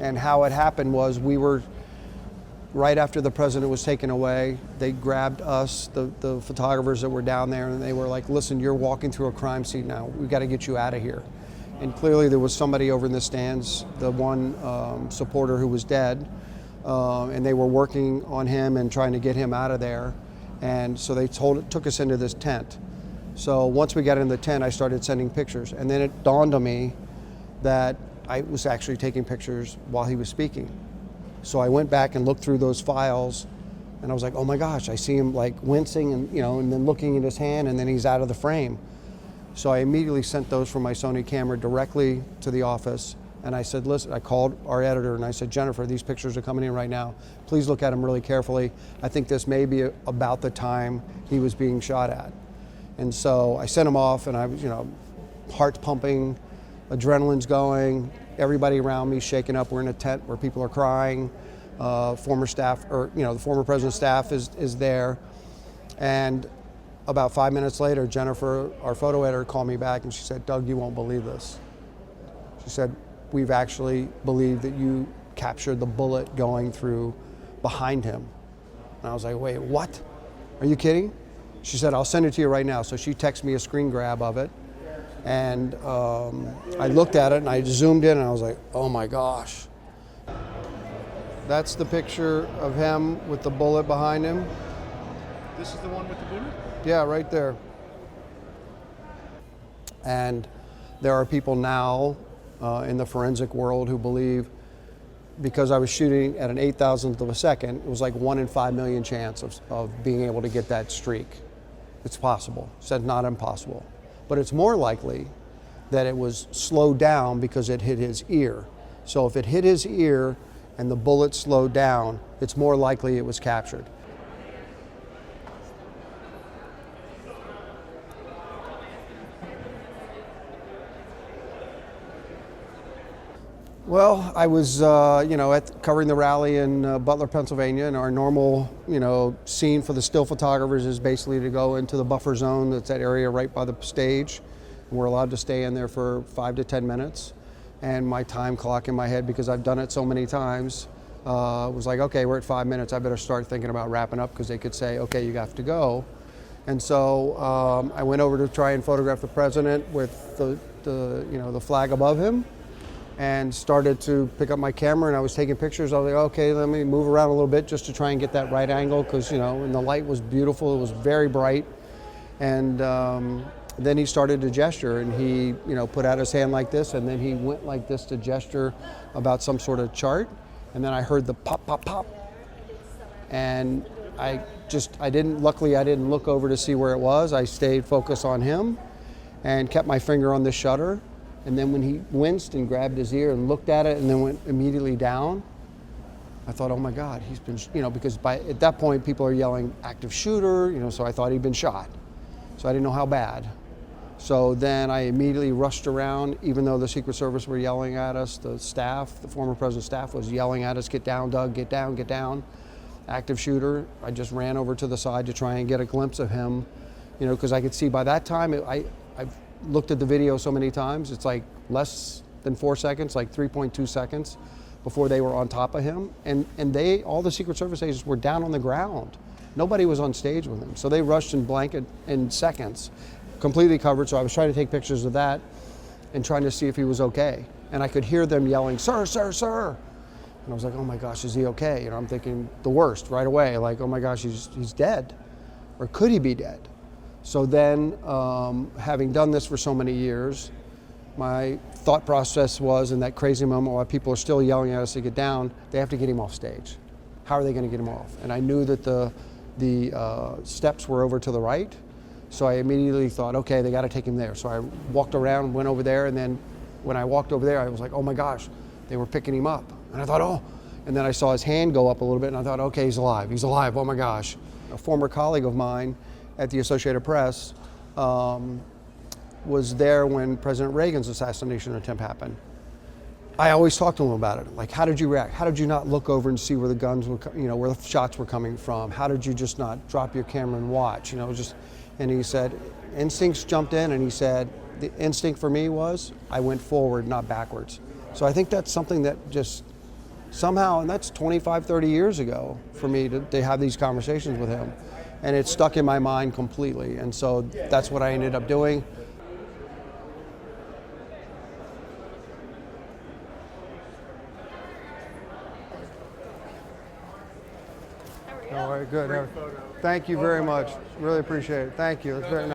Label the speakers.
Speaker 1: And how it happened was we were, right after the president was taken away, they grabbed us, the photographers that were down there, and they were like, listen, you're walking through a crime scene now. We've got to get you out of here. And clearly there was somebody over in the stands, the one supporter who was dead, and they were working on him and trying to get him out of there. And so they took us into this tent. So once we got in the tent, I started sending pictures. And then it dawned on me that I was actually taking pictures while he was speaking. So I went back and looked through those files, and I was like, oh my gosh, I see him like wincing and, and then looking at his hand, and then he's out of the frame. So I immediately sent those from my Sony camera directly to the office. And I said, listen, I called our editor and I said, Jennifer, these pictures are coming in right now. Please look at them really carefully. I think this may be about the time he was being shot at. And so I sent them off, and I was, heart's pumping, adrenaline's going, everybody around me shaking up. We're in a tent where people are crying. Former staff, or the former president's staff is there. And about 5 minutes later, Jennifer, our photo editor, called me back and she said, Doug, you won't believe this. She said, we've actually believed that you captured the bullet going through behind him. And I was like, wait, what? Are you kidding? She said, I'll send it to you right now. So she texted me a screen grab of it. And I looked at it and I zoomed in and I was like, oh my gosh. That's the picture of him with the bullet behind him.
Speaker 2: This is the one with the bullet?
Speaker 1: Yeah, right there. And there are people now in the forensic world who believe, because I was shooting at an 8,000th of a second, it was like 1 in 5 million chance of being able to get that streak. It's possible. Said not impossible. But it's more likely that it was slowed down because it hit his ear. So if it hit his ear and the bullet slowed down, it's more likely it was captured. Well, I was, covering the rally in Butler, Pennsylvania, and our normal, scene for the still photographers is basically to go into the buffer zone. That's that area right by the stage. And we're allowed to stay in there for 5 to 10 minutes. And my time clock in my head, because I've done it so many times, was like, okay, we're at 5 minutes. I better start thinking about wrapping up, because they could say, okay, you have to go. And so I went over to try and photograph the president with the flag above him, and started to pick up my camera, and I was taking pictures. I was like, okay, let me move around a little bit just to try and get that right angle, because and the light was beautiful. It was very bright. And then he started to gesture, and he put out his hand like this, and then he went like this to gesture about some sort of chart. And then I heard the pop, pop, pop. And luckily I didn't look over to see where it was. I stayed focused on him and kept my finger on the shutter. And then when he winced and grabbed his ear and looked at it and then went immediately down, I thought, oh my God, he's been, because at that point people are yelling active shooter, so I thought he'd been shot. So I didn't know how bad. So then I immediately rushed around, even though the Secret Service were yelling at us, the staff, the former president's staff was yelling at us, get down, Doug, get down, get down. Active shooter. I just ran over to the side to try and get a glimpse of him, because I could see by that time, I've looked at the video so many times, it's like less than 4 seconds, like 3.2 seconds before they were on top of him. And all the Secret Service agents were down on the ground. Nobody was on stage with him. So they rushed in blanket in seconds, completely covered. So I was trying to take pictures of that and trying to see if he was okay. And I could hear them yelling, sir, sir, sir. And I was like, oh my gosh, is he okay? I'm thinking the worst right away. Like, oh my gosh, he's dead. Or could he be dead? So then, having done this for so many years, my thought process was, in that crazy moment while people are still yelling at us to get down, they have to get him off stage. How are they going to get him off? And I knew that the steps were over to the right, so I immediately thought, okay, they got to take him there. So I walked around, went over there, and then when I walked over there, I was like, oh my gosh, they were picking him up. And I thought, oh, and then I saw his hand go up a little bit, and I thought, okay, he's alive, oh my gosh. A former colleague of mine at the Associated Press was there when President Reagan's assassination attempt happened. I always talk to him about it. Like, how did you react? How did you not look over and see where the guns were, where the shots were coming from? How did you just not drop your camera and watch? And he said, instincts jumped in, and he said, the instinct for me was, I went forward, not backwards. So I think that's something that just somehow, and that's 25, 30 years ago for me to have these conversations with him. And it stuck in my mind completely. And so that's what I ended up doing. All right, good. Thank you very much. Really appreciate it. Thank you. It's very nice.